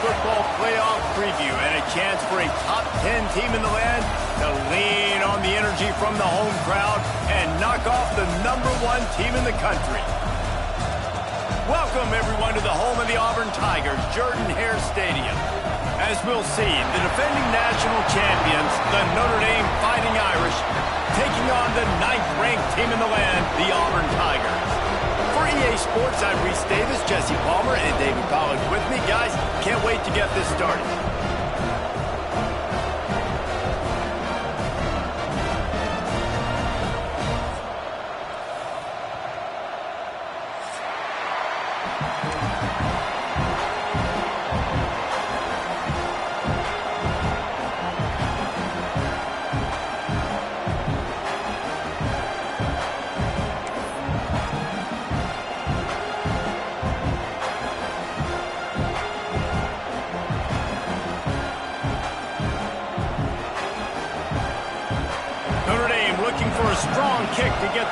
football playoff preview and a chance for a top 10 team in the land to lean on the energy from the home crowd and knock off the #1 team in the country. Welcome, everyone, to the home of the Auburn Tigers, Jordan-Hare Stadium. As we'll see, the defending national champions, the Notre Dame Fighting Irish, taking on the 9th-ranked team in the land, the Auburn Tigers. For EA Sports, I'm Reese Davis, Jesse Palmer, and David Pollack with me. Guys, can't wait to get this started.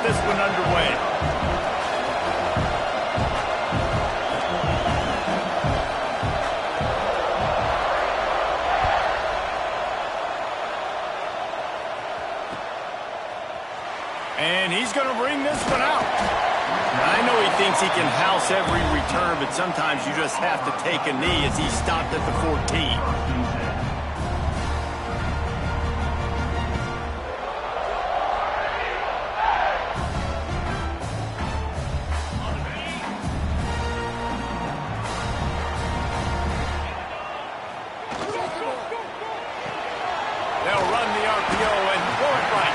this one underway. And he's going to bring this one out. I know he thinks he can house every return, but sometimes you just have to take a knee as he stopped at the 14. They'll run the RPO and throw it right.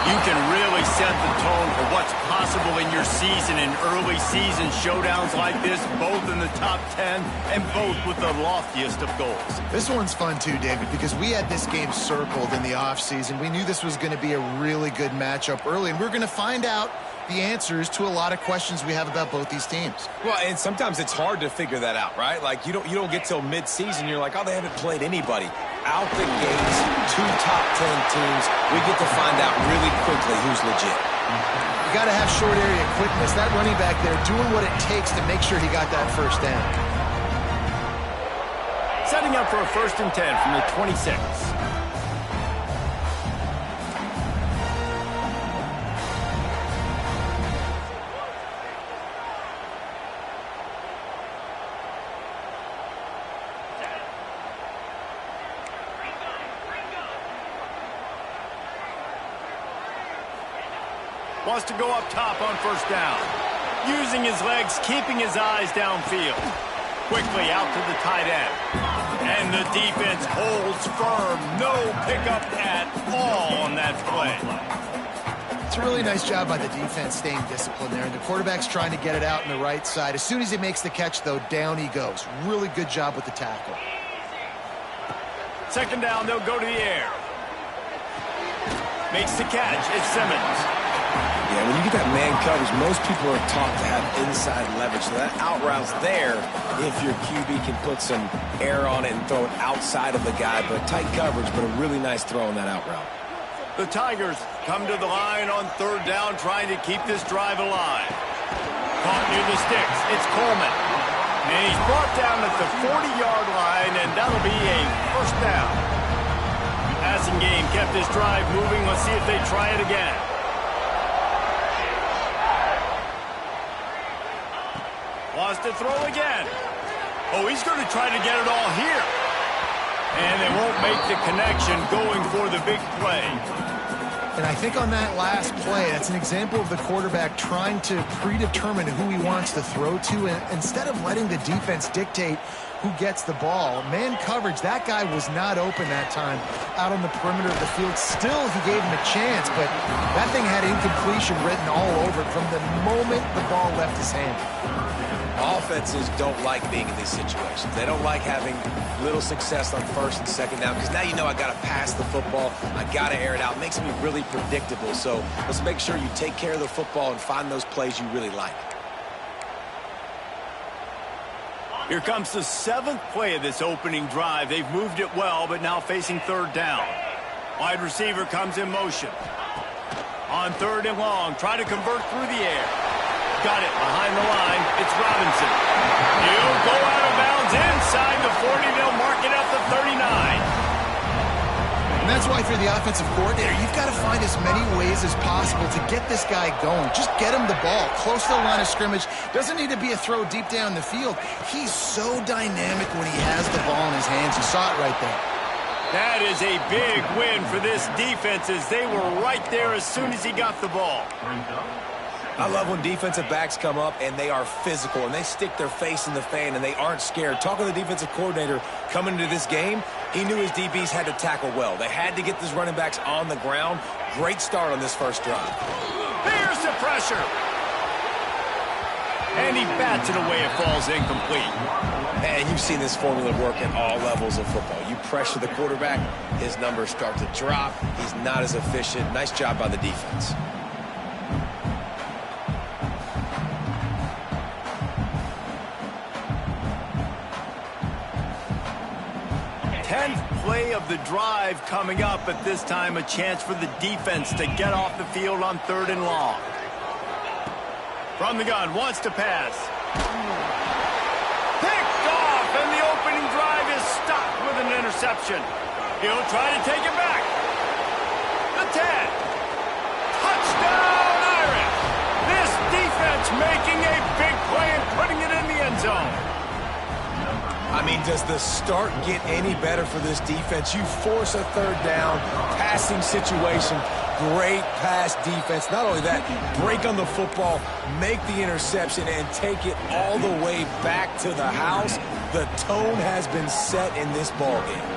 You can really set the tone for what's possible in your season in early season showdowns like this, both in the top 10 and both with the loftiest of goals. This one's fun too, David, because we had this game circled in the offseason. We knew this was going to be a really good matchup early, and we're going to find out the answers to a lot of questions we have about both these teams. Well, and sometimes it's hard to figure that out, right? Like, you don't get till mid-season, you're like, oh, they haven't played anybody. Out the gates, 2 top 10 teams, we get to find out really quickly who's legit. You got to have short area quickness. That running back there doing what it takes to make sure he got that first down. Setting up for a 1st and 10 from the 26. Wants to go up top on 1st down. Using his legs, keeping his eyes downfield. Quickly out to the tight end. And the defense holds firm. No pickup at all on that play. It's a really nice job by the defense staying disciplined there. And the quarterback's trying to get it out on the right side. As soon as he makes the catch, though, down he goes. Really good job with the tackle. 2nd down, they'll go to the air. Makes the catch. It's Simmons. Yeah, when you get that man coverage, most people are taught to have inside leverage. So that out route's there if your QB can put some air on it and throw it outside of the guy. But tight coverage, but a really nice throw on that out route. The Tigers come to the line on 3rd down, trying to keep this drive alive. Caught near the sticks. It's Coleman. And he's brought down at the 40-yard line, and that'll be a 1st down. Passing game kept this drive moving. Let's see if they try it again. Wants to throw again. Oh, he's going to try to get it all here. And they won't make the connection going for the big play. And I think on that last play, that's an example of the quarterback trying to predetermine who he wants to throw to. And instead of letting the defense dictate who gets the ball, man coverage, that guy was not open that time out on the perimeter of the field. Still, he gave him a chance, but that thing had incompletion written all over it from the moment the ball left his hand. Offenses don't like being in these situations. They don't like having little success on 1st and 2nd down because now you know I got to pass the football. I got to air it out. It makes me really predictable. So let's make sure you take care of the football and find those plays you really like. Here comes the 7th play of this opening drive. They've moved it well, but now facing 3rd down. Wide receiver comes in motion. On 3rd and long, try to convert through the air. Got it behind the line. It's Robinson. He'll go out of bounds inside the 40. They'll mark it at the 39. And that's why for the offensive coordinator, you've got to find as many ways as possible to get this guy going. Just get him the ball close to the line of scrimmage. Doesn't need to be a throw deep down the field. He's so dynamic when he has the ball in his hands. You saw it right there. That is a big win for this defense as they were right there as soon as he got the ball. I love when defensive backs come up and they are physical and they stick their face in the fan and they aren't scared. Talking to the defensive coordinator coming into this game, he knew his DBs had to tackle well. They had to get these running backs on the ground. Great start on this 1st drive. Here's the pressure. And he bats it away. It falls incomplete. And you've seen this formula work at all levels of football. You pressure the quarterback, his numbers start to drop. He's not as efficient. Nice job by the defense. 10th play of the drive coming up, but this time a chance for the defense to get off the field on 3rd and long. From the gun, wants to pass. Picked off, and the opening drive is stopped with an interception. He'll try to take it back. The 10. Touchdown, Irish! This defense making a big play and putting it in the end zone. I mean, does the start get any better for this defense? You force a 3rd down, passing situation, great pass defense. Not only that, break on the football, make the interception, and take it all the way back to the house. The tone has been set in this ballgame.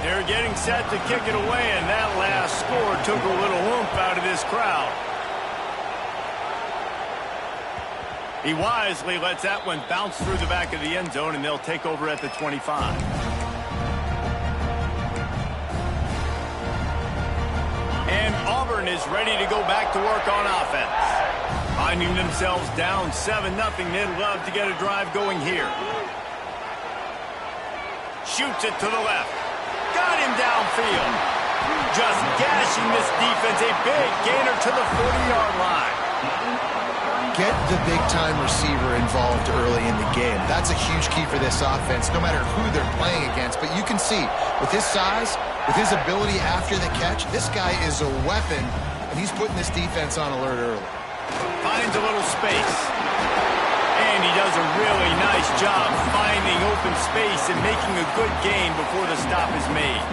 They're getting set to kick it away, and that last score took a little oomph out of this crowd. He wisely lets that one bounce through the back of the end zone, and they'll take over at the 25. And Auburn is ready to go back to work on offense. Finding themselves down 7-0, they'd love to get a drive going here. Shoots it to the left. Got him downfield. Just gashing this defense. A big gainer to the 40-yard line. Get the big-time receiver involved early in the game. That's a huge key for this offense, no matter who they're playing against. But you can see, with his size, with his ability after the catch, this guy is a weapon, and he's putting this defense on alert early. Finds a little space. And he does a really nice job finding open space and making a good gain before the stop is made.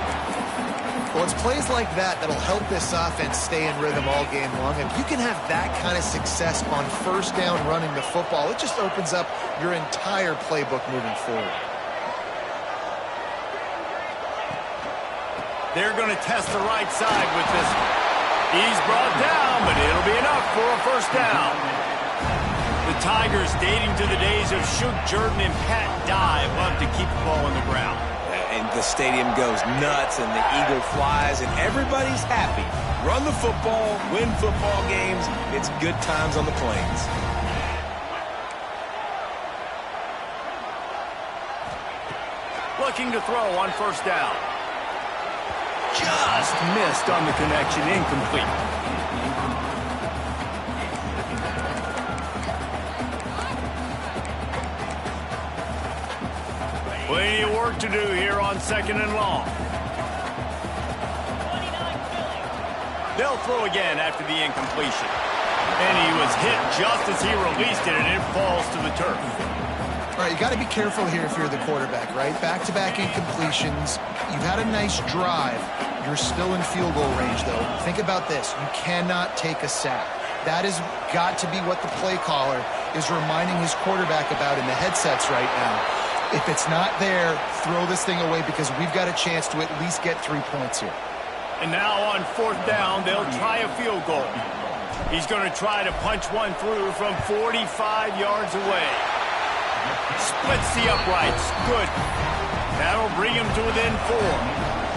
Well, it's plays like that that'll help this offense stay in rhythm all game long. If you can have that kind of success on 1st down running the football, it just opens up your entire playbook moving forward. They're going to test the right side with this one. He's brought down, but it'll be enough for a 1st down. The Tigers, dating to the days of Shook Jordan and Pat Dye, love to keep the ball on the ground. And the stadium goes nuts, and the eagle flies, and everybody's happy. Run the football, win football games. It's good times on the Plains. Looking to throw on 1st down. Just missed on the connection, incomplete. Plenty of work to do here on 2nd and long. They'll throw again after the incompletion. And he was hit just as he released it, and it falls to the turf. All right, you got to be careful here if you're the quarterback, right? Back-to-back incompletions. You've had a nice drive. You're still in field goal range, though. Think about this. You cannot take a sack. That has got to be what the play caller is reminding his quarterback about in the headsets right now. If it's not there, throw this thing away because we've got a chance to at least get 3 points here. And now on 4th down, they'll try a field goal. He's going to try to punch one through from 45 yards away. Splits the uprights. Good. That'll bring him to within 4.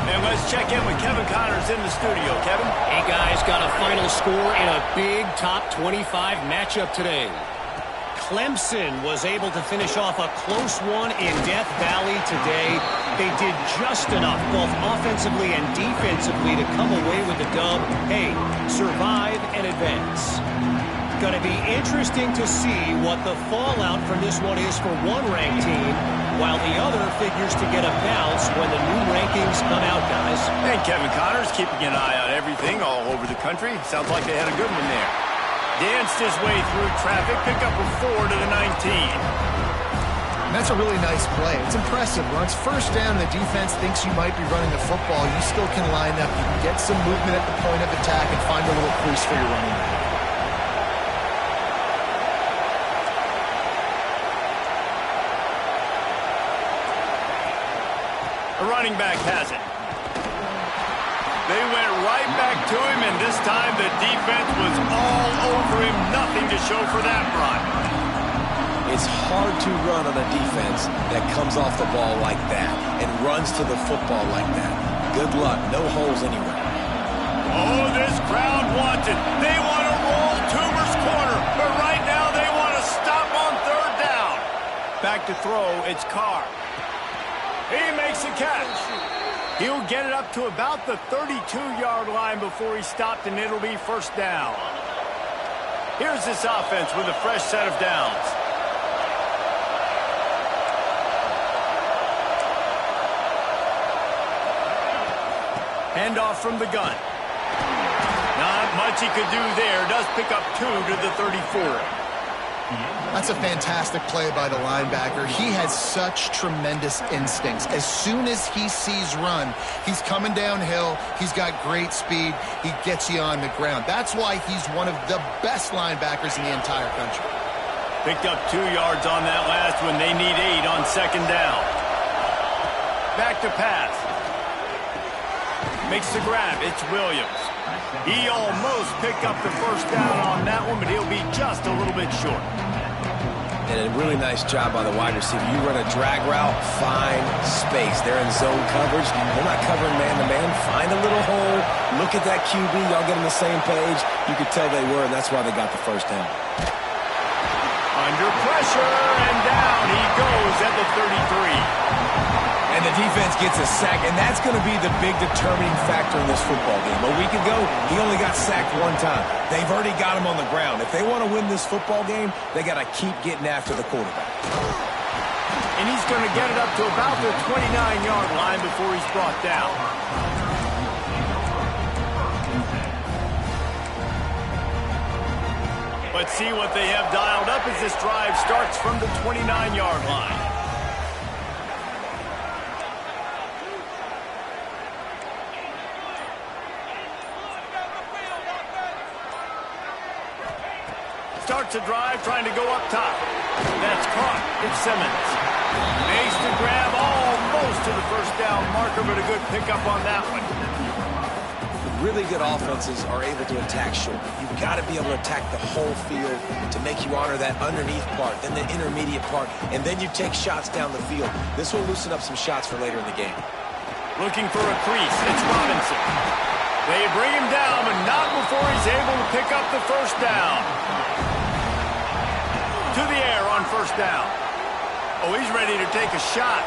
And let's check in with Kevin Connors in the studio. Kevin? Hey, guys, got a final score in a big top 25 matchup today. Clemson was able to finish off a close one in Death Valley today. They did just enough, both offensively and defensively, to come away with the dub. Hey, survive and advance. Going to be interesting to see what the fallout from this one is for one ranked team, while the other figures to get a bounce when the new rankings come out, guys. And Kevin Connors keeping an eye on everything all over the country. Sounds like they had a good one there. Danced his way through traffic, pick up a 4 to the 19. And that's a really nice play. It's impressive. When it's 1st down and the defense thinks you might be running the football, you still can line up. You can get some movement at the point of attack and find a little crease for your running back. The running back has it. They went right back to him, and this time the defense was all over him. Nothing to show for that run. It's hard to run on a defense that comes off the ball like that and runs to the football like that. Good luck. No holes anywhere. Oh, this crowd wants it. They want to roll Toomer's corner, but right now they want to stop on 3rd down. Back to throw, it's Carr. He makes a catch. He'll get it up to about the 32-yard line before he stopped, and it'll be first down. Here's this offense with a fresh set of downs. Handoff from the gun. Not much he could do there. Does pick up 2 to the 34. That's a fantastic play by the linebacker. He has such tremendous instincts. As soon as he sees run, he's coming downhill. He's got great speed. He gets you on the ground. That's why he's one of the best linebackers in the entire country. Picked up 2 yards on that last one. They need 8 on second down. Back to pass. Makes the grab. It's Williams. He almost picked up the first down on that one, but he'll be just a little bit short. And a really nice job by the wide receiver. You run a drag route, find space. They're in zone coverage. They're not covering man-to-man. Find a little hole. Look at that QB. Y'all get on the same page. You could tell they were, and that's why they got the first down. Under pressure, and down he goes at the 33. And the defense gets a sack, and that's going to be the big determining factor in this football game. A week ago, he only got sacked 1 time. They've already got him on the ground. If they want to win this football game, they got to keep getting after the quarterback. And he's going to get it up to about the 29-yard line before he's brought down. Let's see what they have dialed up as this drive starts from the 29-yard line. Starts a drive trying to go up top. That's caught. It's Simmons. Makes the grab almost to the first down marker, but a good pickup on that one. Really good offenses are able to attack short. You've got to be able to attack the whole field to make you honor that underneath part, then the intermediate part, and then you take shots down the field. This will loosen up some shots for later in the game. Looking for a crease. It's Robinson. They bring him down, but not before he's able to pick up the first down. To the air on first down. Oh, he's ready to take a shot.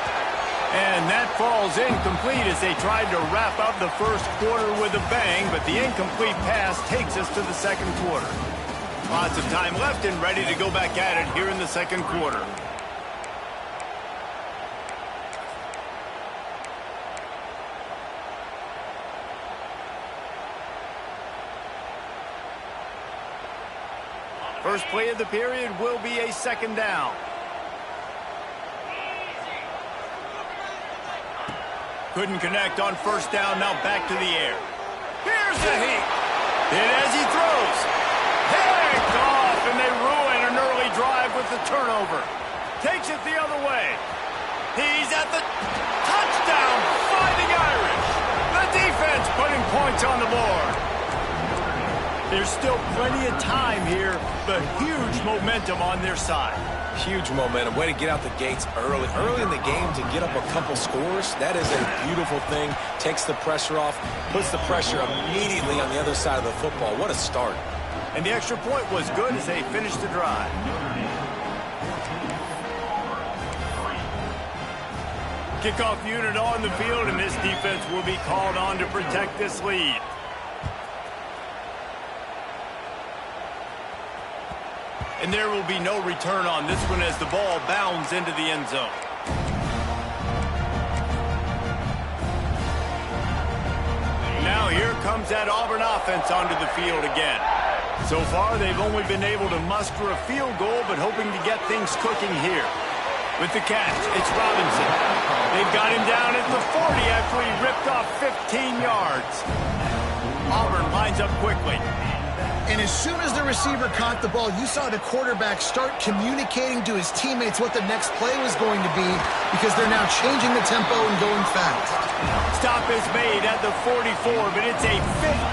And that falls incomplete as they tried to wrap up the first quarter with a bang, but the incomplete pass takes us to the second quarter. Lots of time left and ready to go back at it here in the second quarter. First play of the period will be a second down. Couldn't connect on first down, now back to the air. Here's the heat. And as he throws, picked off, and they ruin an early drive with the turnover. Takes it the other way. He's at the touchdown, Fighting Irish. The defense putting points on the board. There's still plenty of time here, but huge momentum on their side. Huge momentum. Way to get out the gates early. Early in the game to get up a couple scores, that is a beautiful thing. Takes the pressure off, puts the pressure immediately on the other side of the football. What a start. And the extra point was good as they finished the drive. Kickoff unit on the field, and this defense will be called on to protect this lead. And there will be no return on this one as the ball bounds into the end zone. Now here comes that Auburn offense onto the field again. So far, they've only been able to muster a field goal, but hoping to get things cooking here. With the catch, it's Robinson. They've got him down at the 40 after he ripped off 15 yards. Auburn lines up quickly. And as soon as the receiver caught the ball, you saw the quarterback start communicating to his teammates what the next play was going to be because they're now changing the tempo and going fast. Stop is made at the 44, but it's a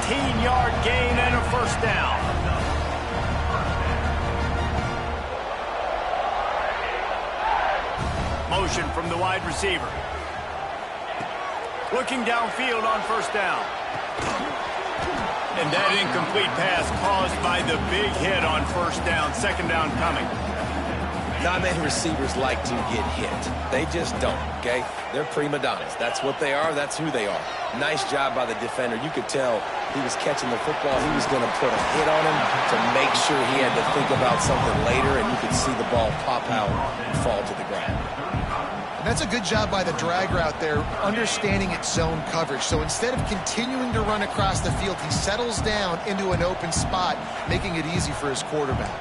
15-yard gain and a first down. Motion from the wide receiver. Looking downfield on first down. And that incomplete pass caused by the big hit on first down. Second down coming. Not many receivers like to get hit. They just don't, okay? They're prima donnas. That's what they are. That's who they are. Nice job by the defender. You could tell he was catching the football. He was going to put a hit on him to make sure he had to think about something later, and you could see the ball pop out and fall to the ground. And that's a good job by the drag route there, understanding its zone coverage. So instead of continuing to run across the field, he settles down into an open spot, making it easy for his quarterback.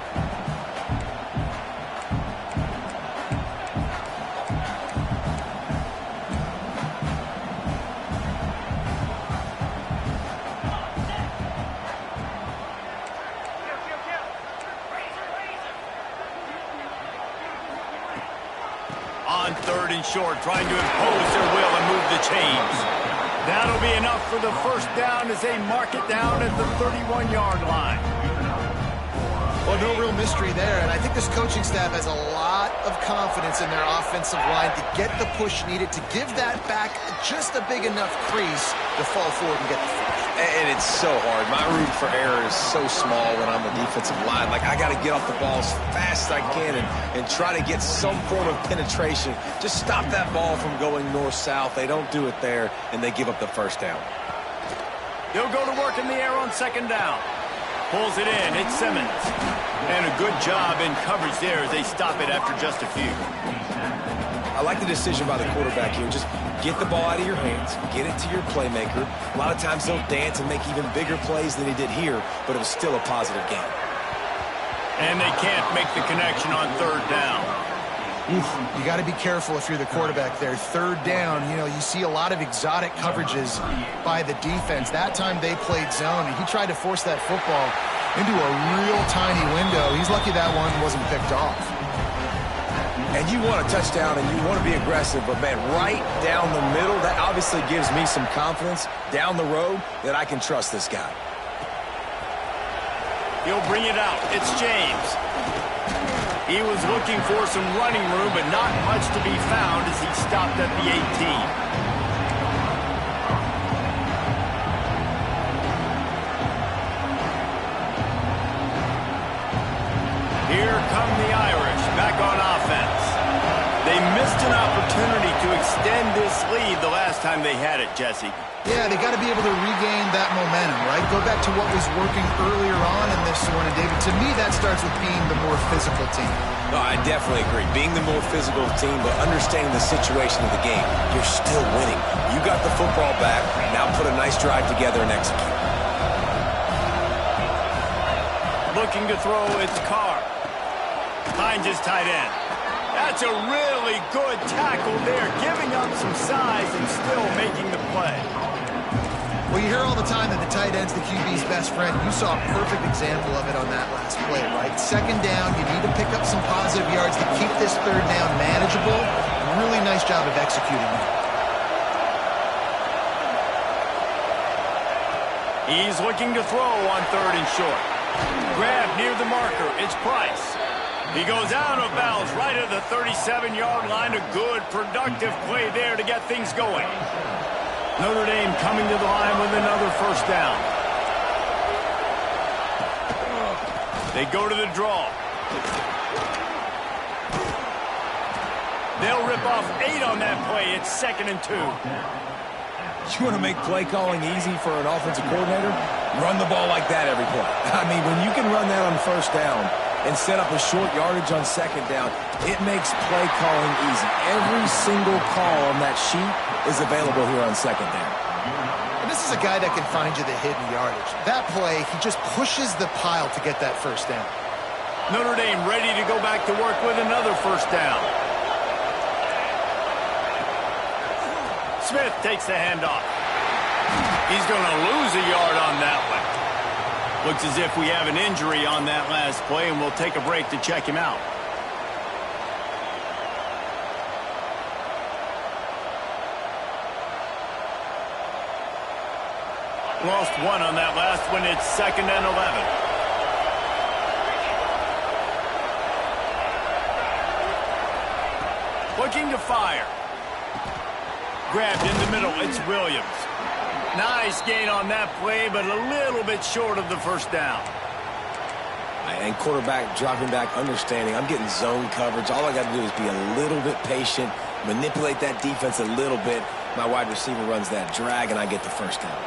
On 3rd and short, trying to impose their will and move the chains. That'll be enough for the first down as they mark it down at the 31-yard line. Well, no real mystery there, and I think this coaching staff has a lot of confidence in their offensive line to get the push needed to give that back just a big enough crease to fall forward and get the first. And it's so hard. My room for error is so small when I'm the defensive line. Like, I got to get off the ball as fast as I can and try to get some form of penetration. Just stop that ball from going north-south. They don't do it there, and they give up the first down. He'll go to work in the air on 2nd down. Pulls it in. It's Simmons. And a good job in coverage there as they stop it after just a few. I like the decision by the quarterback here. Just get the ball out of your hands, get it to your playmaker. A lot of times they'll dance and make even bigger plays than he did here, but it was still a positive game. And they can't make the connection on 3rd down. You got to be careful if you're the quarterback there. 3rd down, you see a lot of exotic coverages by the defense. That time they played zone, and he tried to force that football into a real tiny window. He's lucky that one wasn't picked off. And you want a touchdown and you want to be aggressive, but, man, right down the middle, that obviously gives me some confidence down the road that I can trust this guy. He'll bring it out. It's James. He was looking for some running room, but not much to be found as he stopped at the 18. Here come the Irish back on offense. They missed an opportunity to extend this lead the last time they had it, Jesse. Yeah, they got to be able to regain that momentum, right? Go back to what was working earlier on in this one, and David, to me, that starts with being the more physical team. No, I definitely agree. Being the more physical team, but understanding the situation of the game, you're still winning. You got the football back. Now put a nice drive together and execute. Looking to throw, it's Carr. Finds his tight end. That's a really good tackle there, giving up some size and still making the play. Well, you hear all the time that the tight end's the QB's best friend. You saw a perfect example of it on that last play, right? 2nd down, you need to pick up some positive yards to keep this 3rd down manageable. Really nice job of executing that. He's looking to throw on 3rd and short. Grab near the marker. It's Price. He goes out of bounds right at the 37-yard line. A good, productive play there to get things going. Notre Dame coming to the line with another 1st down. They go to the draw. They'll rip off 8 on that play. It's 2nd and 2. You want to make play calling easy for an offensive coordinator? Run the ball like that every play. I mean, when you can run that on 1st down and set up a short yardage on 2nd down, it makes play calling easy. Every single call on that sheet is available here on 2nd down. And this is a guy that can find you the hidden yardage. That play, he just pushes the pile to get that 1st down. Notre Dame ready to go back to work with another 1st down. Smith takes the handoff. He's going to lose a yard on that one. Looks as if we have an injury on that last play, and we'll take a break to check him out. Lost 1 on that last one. It's 2nd and 11. Looking to fire. Grabbed in the middle. It's Williams. Nice gain on that play, but a little bit short of the 1st down. And quarterback dropping back, understanding I'm getting zone coverage. All I got to do is be a little bit patient, manipulate that defense a little bit. My wide receiver runs that drag, and I get the first down.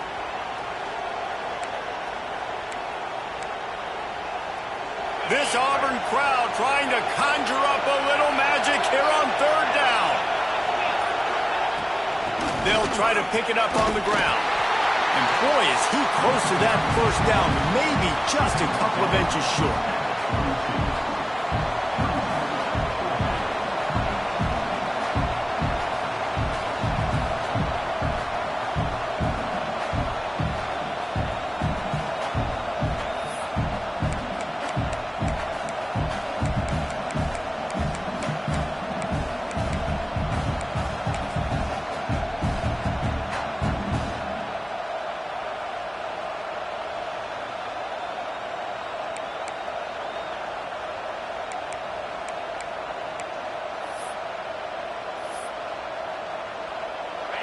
This Auburn crowd trying to conjure up a little magic here on third down. They'll try to pick it up on the ground. And boy, is he close to that first down, maybe just a couple of inches short.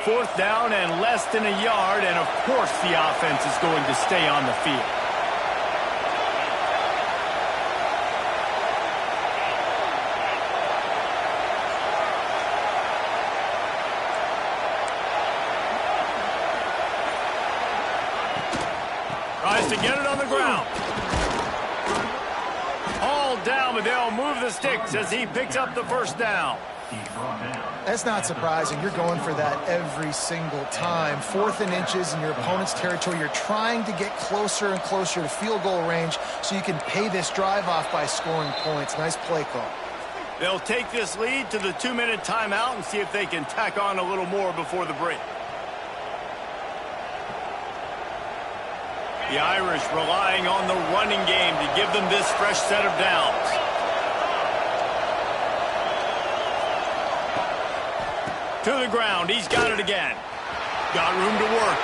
Fourth down and less than a yard, and of course the offense is going to stay on the field. Tries to get it on the ground. Hauled down, but they'll move the sticks as he picks up the first down. That's not surprising. You're going for that every single time. 4th and inches in your opponent's territory. You're trying to get closer and closer to field goal range so you can pay this drive off by scoring points. Nice play call. They'll take this lead to the 2-minute timeout and see if they can tack on a little more before the break. The Irish relying on the running game to give them this fresh set of downs. To the ground. He's got it again. Got room to work.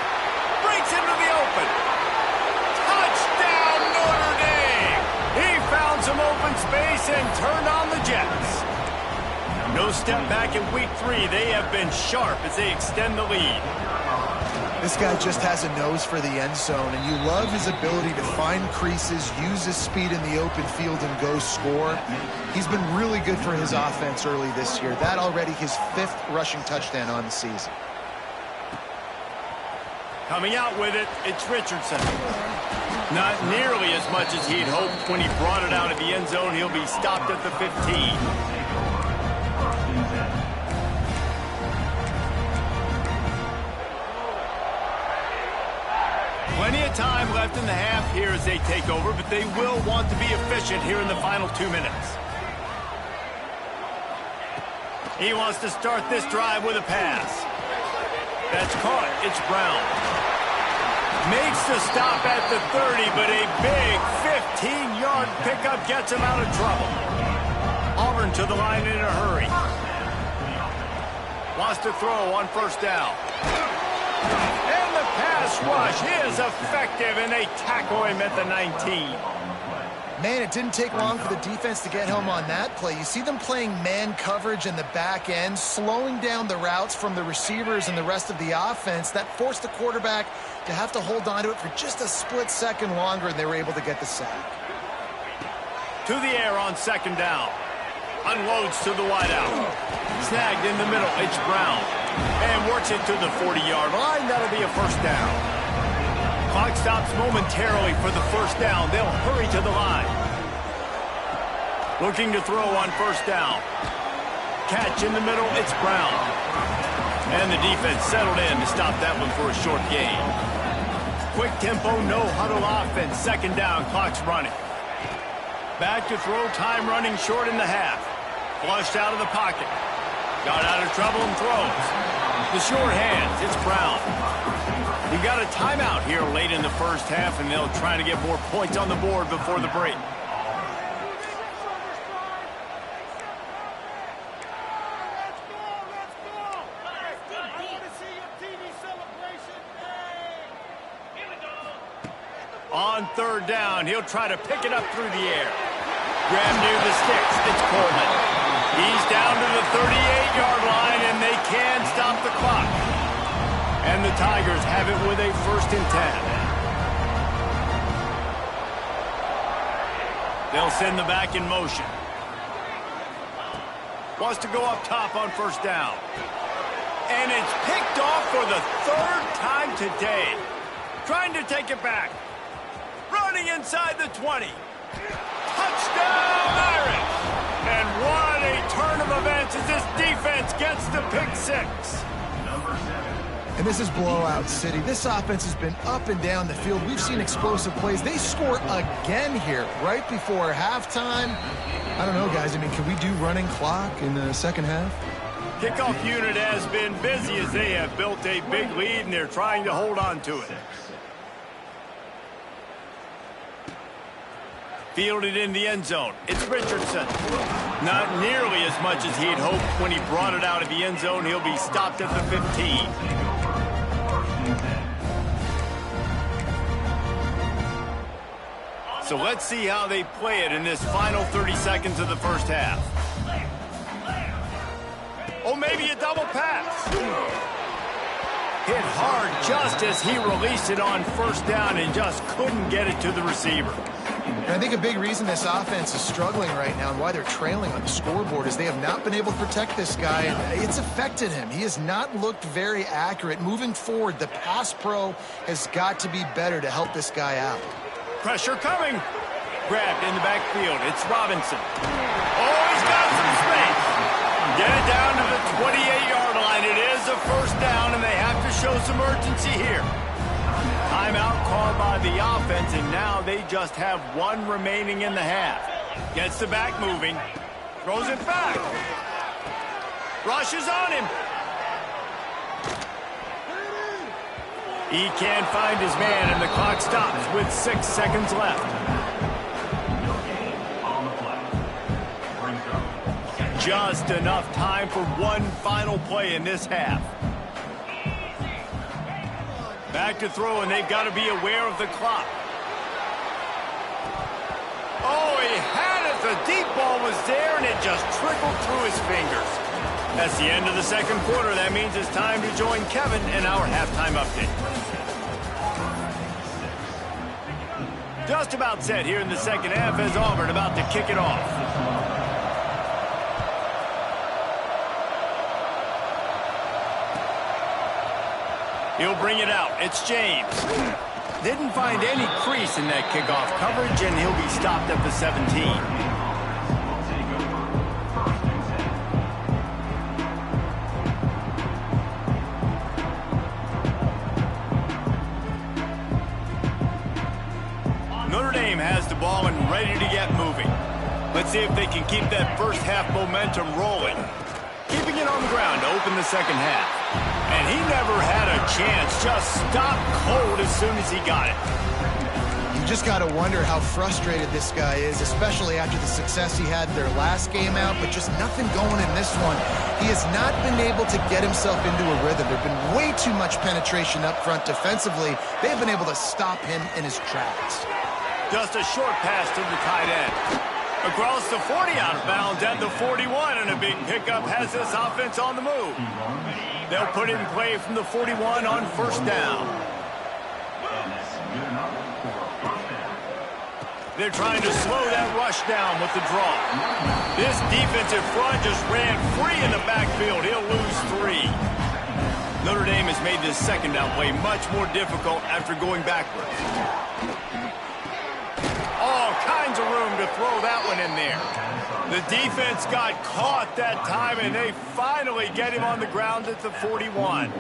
Breaks into the open. Touchdown, Notre Dame! He found some open space and turned on the Jets. No step back in week 3. They have been sharp as they extend the lead. This guy just has a nose for the end zone, and you love his ability to find creases, use his speed in the open field, and go score. He's been really good for his offense early this year. That already his 5th rushing touchdown on the season. Coming out with it, it's Richardson. Not nearly as much as he'd hoped when he brought it out of the end zone. He'll be stopped at the 15. Plenty of time left in the half here as they take over, but they will want to be efficient here in the final 2 minutes. He wants to start this drive with a pass. That's caught. It's Brown. Makes the stop at the 30, but a big 15-yard pickup gets him out of trouble. Auburn to the line in a hurry. Wants to throw on first down. And the pass rush is effective, and they tackle him at the 19. Man, it didn't take long for the defense to get home on that play. You see them playing man coverage in the back end, slowing down the routes from the receivers and the rest of the offense. That forced the quarterback to have to hold on to it for just a split second longer, and they were able to get the sack. To the air on second down. Unloads to the wideout. Snagged in the middle. It's Brown. And works it to the 40-yard line. That'll be a first down. Clock stops momentarily for the first down. They'll hurry to the line. Looking to throw on first down. Catch in the middle. It's Brown. And the defense settled in to stop that one for a short gain. Quick tempo, no huddle offense. Second down. Clock's running. Back to throw. Time running short in the half. Flushed out of the pocket. Got out of trouble and throws. The short hands. It's Brown. We've got a timeout here late in the first half, and they'll try to get more points on the board before the break. On third down, he'll try to pick it up through the air. Grab near the sticks. It's Coleman. He's down to the 38-yard line, and they can stop the clock. And the Tigers have it with a 1st and 10. They'll send the back in motion. Wants to go up top on first down. And it's picked off for the third time today. Trying to take it back. Running inside the 20. Touchdown, Irish! And what a turn of events as this defense gets the pick six. And this is blowout city. This offense has been up and down the field. We've seen explosive plays. They score again here right before halftime. I don't know, guys. I mean, can we do running clock in the second half? Kickoff unit has been busy as they have built a big lead, and they're trying to hold on to it. Fielded in the end zone. It's Richardson. Not nearly as much as he'd hoped when he brought it out of the end zone. He'll be stopped at the 15. So let's see how they play it in this final 30 seconds of the first half. Oh, maybe a double pass. Hit hard just as he released it on first down and just couldn't get it to the receiver. And I think a big reason this offense is struggling right now and why they're trailing on the scoreboard is they have not been able to protect this guy, and it's affected him. He has not looked very accurate. Moving forward, the pass pro has got to be better to help this guy out. Pressure coming. Grabbed in the backfield. It's Robinson. Oh, he's got some space. Get it down to the 28-yard line. It is a first down, and they have to show some urgency here. Timeout called by the offense, and now they just have one remaining in the half. Gets the back moving. Throws it back. Rushes on him. He can't find his man, and the clock stops with 6 seconds left. Just enough time for one final play in this half. Back to throw, and they've got to be aware of the clock. Oh, he had it. The deep ball was there, and it just trickled through his fingers. That's the end of the second quarter. That means it's time to join Kevin in our halftime update. Just about set here in the second half as Auburn about to kick it off. He'll bring it out. It's James. Didn't find any crease in that kickoff coverage, and he'll be stopped at the 17. Notre Dame has the ball and ready to get moving. Let's see if they can keep that first half momentum rolling. Keeping it on the ground to open the second half. And he never had a chance, just stopped cold as soon as he got it. You just got to wonder how frustrated this guy is, especially after the success he had their last game out, but just nothing going in this one. He has not been able to get himself into a rhythm. There's been way too much penetration up front defensively. They've been able to stop him in his tracks. Just a short pass to the tight end. Across the 40, out of bounds at the 41, and a big pickup has this offense on the move. They'll put it in play from the 41 on first down. They're trying to slow that rush down with the draw. This defensive front just ran free in the backfield. He'll lose 3. Notre Dame has made this second down play much more difficult after going backwards. All kinds of room to throw that one in there. The defense got caught that time, and they finally get him on the ground at the 41.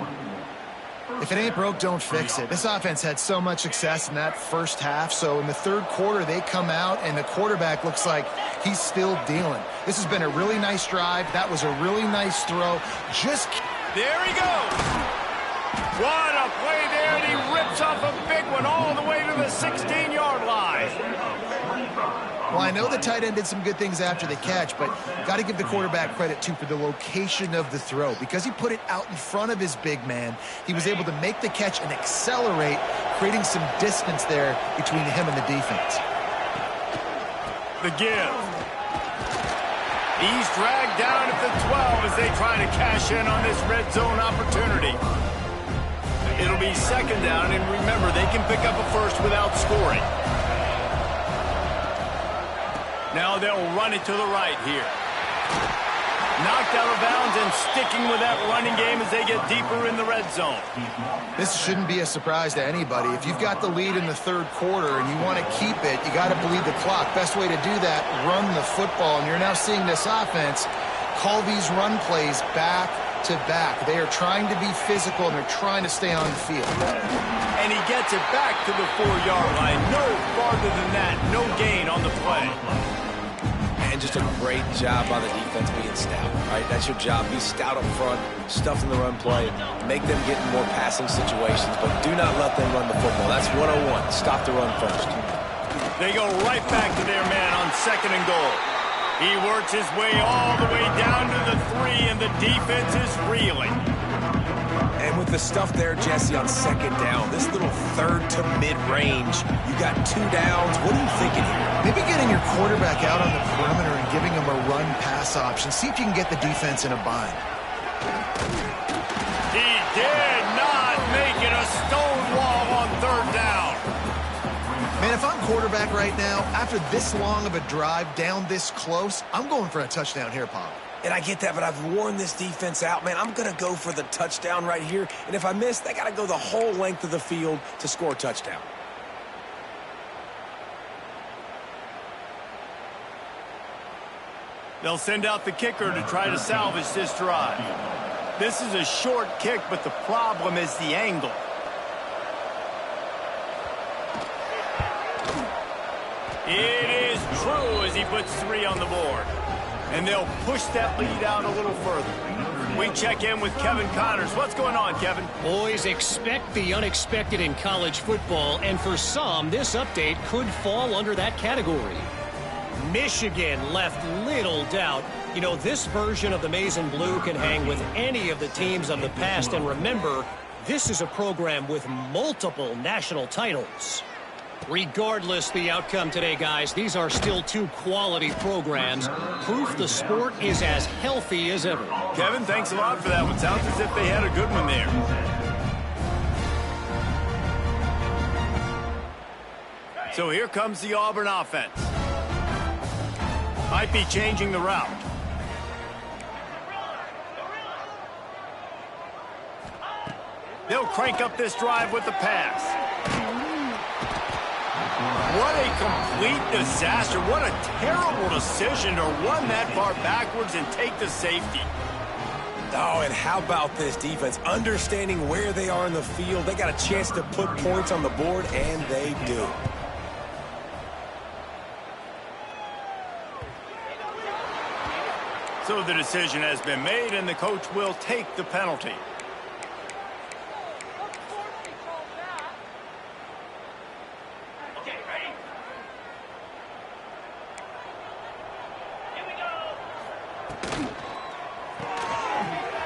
If it ain't broke, don't fix it. This offense had so much success in that first half, so in the third quarter, they come out, and the quarterback looks like he's still dealing. This has been a really nice drive. That was a really nice throw. There he goes. What a play there, and he rips off a big one all the way to the 16-yard line. Well, I know the tight end did some good things after the catch, but got to give the quarterback credit, too, for the location of the throw. Because he put it out in front of his big man, he was able to make the catch and accelerate, creating some distance there between him and the defense. The give. He's dragged down at the 12 as they try to cash in on this red zone opportunity. It'll be second down, and remember, they can pick up a first without scoring. Now they'll run it to the right here. Knocked out of bounds and sticking with that running game as they get deeper in the red zone. This shouldn't be a surprise to anybody. If you've got the lead in the third quarter and you want to keep it, you got to bleed the clock. Best way to do that, run the football. And you're now seeing this offense call these run plays back to back. They are trying to be physical and they're trying to stay on the field. And he gets it back to the 4-yard line. No farther than that. No gain on the play. And just a great job by the defense being stout, right? That's your job. Be stout up front, stuff in the run play, make them get in more passing situations, but do not let them run the football. That's 101. Stop the run first. They go right back to their man on 2nd and goal. He works his way all the way down to the 3, and the defense is reeling. And with the stuff there, Jesse, on 2nd down, this little third to mid-range, you got 2 downs. What are you thinking here? Maybe getting your quarterback out on the perimeter and giving him a run-pass option. See if you can get the defense in a bind. He did not make it a stone wall on 3rd down. Man, if I'm quarterback right now, after this long of a drive down this close, I'm going for a touchdown here, Pop. And I get that, but I've worn this defense out, man. I'm going to go for the touchdown right here. And if I miss, they got to go the whole length of the field to score a touchdown. They'll send out the kicker to try to salvage this drive. This is a short kick, but the problem is the angle. It is true as he puts 3 on the board. And they'll push that lead out a little further. We check in with Kevin Connors. What's going on, Kevin? Boys, expect the unexpected in college football, and for some, this update could fall under that category. Michigan left little doubt. You know, this version of the Maize and Blue can hang with any of the teams of the past, and remember, this is a program with multiple national titles. Regardless the outcome today, guys, these are still 2 quality programs. Proof the sport is as healthy as ever. Kevin, thanks a lot for that one. Sounds as if they had a good one there. So here comes the Auburn offense. Might be changing the route. They'll crank up this drive with the pass. What a complete disaster. What a terrible decision to run that far backwards and take the safety. Oh, and how about this defense? Understanding where they are in the field. They got a chance to put points on the board, and they do. So the decision has been made, and the coach will take the penalty.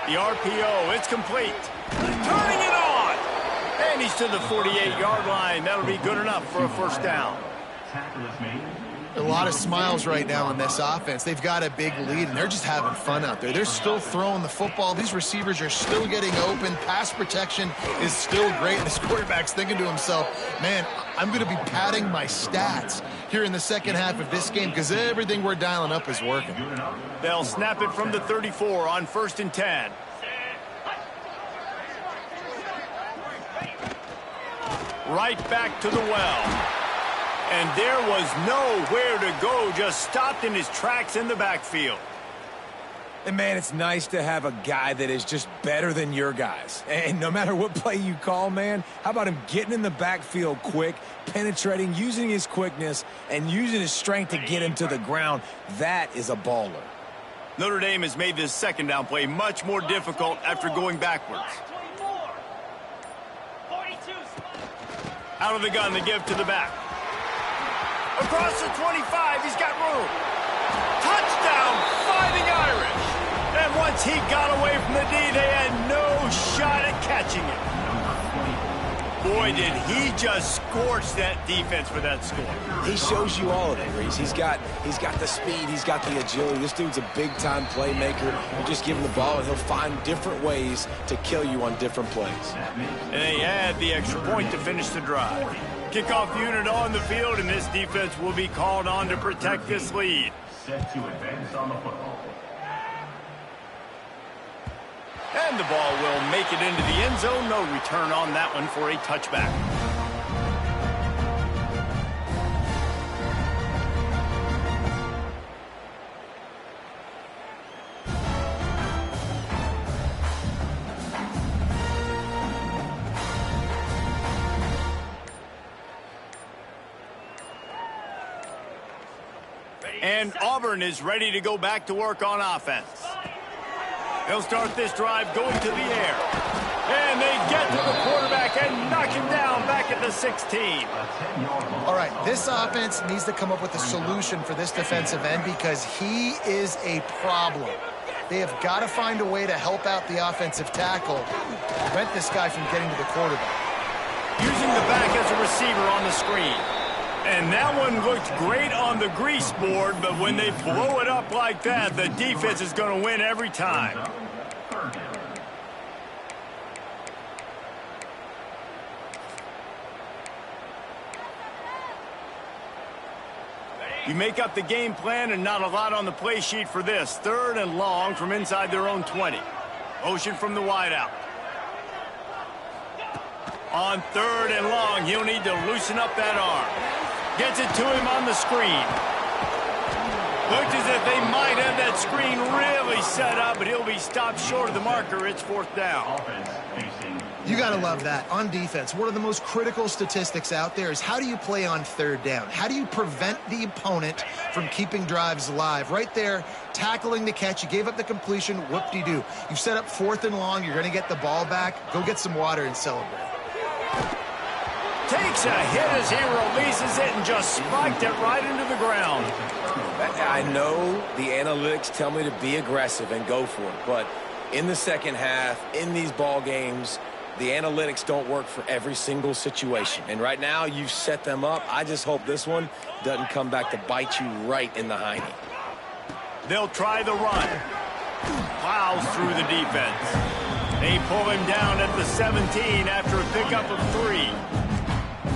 The RPO, it's complete. Turning it on. And he's to the 48-yard line. That'll be good enough for a 1st down. A lot of smiles right now in this offense. They've got a big lead, and they're just having fun out there. They're still throwing the football. These receivers are still getting open. Pass protection is still great. And this quarterback's thinking to himself, man, I'm going to be padding my stats here in the second half of this game because everything we're dialing up is working. They'll snap it from the 34 on 1st and 10. Right back to the well. And there was nowhere to go, just stopped in his tracks in the backfield. And, man, it's nice to have a guy that is just better than your guys. And no matter what play you call, man, how about him getting in the backfield quick, penetrating, using his quickness, and using his strength to get him to the ground? That is a baller. Notre Dame has made this 2nd down play much more difficult after going backwards. Out of the gun, they give to the back. Across the 25, he's got room. Touchdown, Fighting Irish. And once he got away from the D, they had no shot at catching him. Boy, did he just scorch that defense for that score. He shows you all of it, Reese. He's got the speed, he's got the agility. This dude's a big-time playmaker. You just give him the ball, and he'll find different ways to kill you on different plays. And they had the extra point to finish the drive. Kickoff unit on the field, and this defense will be called on to protect this lead. Set to advance on the football. And the ball will make it into the end zone. No return on that one for a touchback. And Auburn is ready to go back to work on offense. They'll start this drive going to the air. And they get to the quarterback and knock him down back at the 16. All right, this offense needs to come up with a solution for this defensive end because he is a problem. They have got to find a way to help out the offensive tackle, prevent this guy from getting to the quarterback. Using the back as a receiver on the screen. And that one looked great on the grease board, but when they blow it up like that, the defense is going to win every time. You make up the game plan and not a lot on the play sheet for this. 3rd and long from inside their own 20. Motion from the wideout. On 3rd and long, he'll need to loosen up that arm. Gets it to him on the screen. Looked as if they might have that screen really set up, but he'll be stopped short of the marker. It's 4th down. You got to love that. On defense, one of the most critical statistics out there is how do you play on 3rd down? How do you prevent the opponent from keeping drives alive? Right there, tackling the catch. You gave up the completion. Whoop-de-doo. You've set up 4th and long. You're going to get the ball back. Go get some water and celebrate. Takes a hit as he releases it and just spiked it right into the ground. I know the analytics tell me to be aggressive and go for it, but in the second half, in these ball games, the analytics don't work for every single situation. And right now, you've set them up. I just hope this one doesn't come back to bite you right in the hiney. They'll try the run. Plows through the defense. They pull him down at the 17 after a pickup of 3.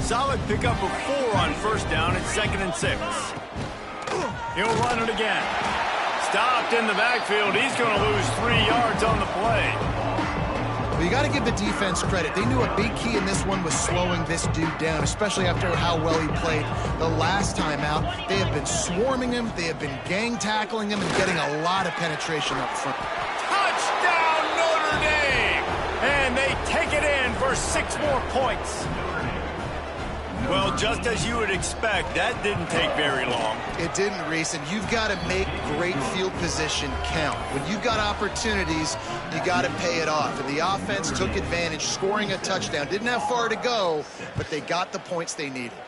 Solid pickup of 4 on 1st down and 2nd and 6. He'll run it again. Stopped in the backfield. He's going to lose 3 yards on the play. Well, you got to give the defense credit. They knew a big key in this one was slowing this dude down, especially after how well he played the last time out. They have been swarming him. They have been gang tackling him and getting a lot of penetration up front. Touchdown, Notre Dame! And they take it in for 6 more points. Well, just as you would expect, that didn't take very long. It didn't, Reese, and you've got to make great field position count. When you've got opportunities, you got to pay it off. And the offense took advantage, scoring a touchdown. Didn't have far to go, but they got the points they needed.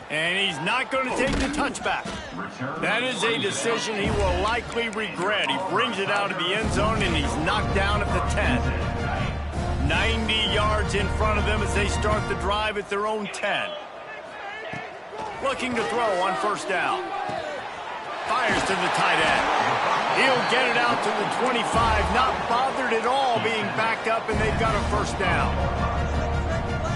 And he's not going to take the touchback. That is a decision he will likely regret. He brings it out of the end zone, and he's knocked down at the 10. 90 yards in front of them as they start the drive at their own 10. Looking to throw on 1st down. Fires to the tight end. He'll get it out to the 25, not bothered at all being backed up, and they've got a 1st down.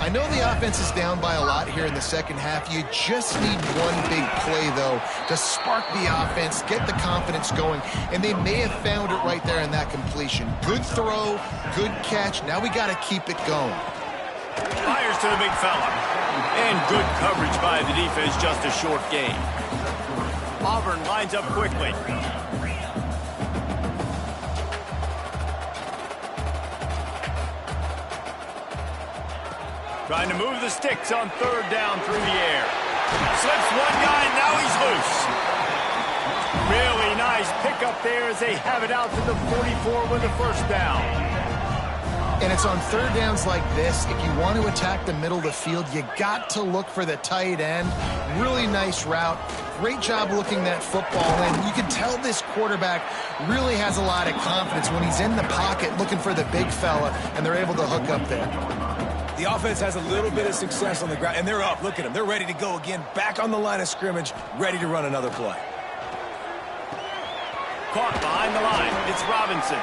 I know the offense is down by a lot here in the second half. You just need one big play, though, to spark the offense, get the confidence going, and they may have found it right there in that completion. Good throw, good catch. Now we got to keep it going. Fires to the big fella. And good coverage by the defense, just a short gain. Auburn lines up quickly. Trying to move the sticks on 3rd down through the air. Slips one guy, now he's loose. Really nice pickup there as they have it out to the 44 with the 1st down. And it's on 3rd downs like this. If you want to attack the middle of the field, you got to look for the tight end. Really nice route. Great job looking that football in. You can tell this quarterback really has a lot of confidence when he's in the pocket looking for the big fella, and they're able to hook up there. The offense has a little bit of success on the ground, and they're up. Look at them. They're ready to go again, back on the line of scrimmage, ready to run another play. Caught behind the line. It's Robinson.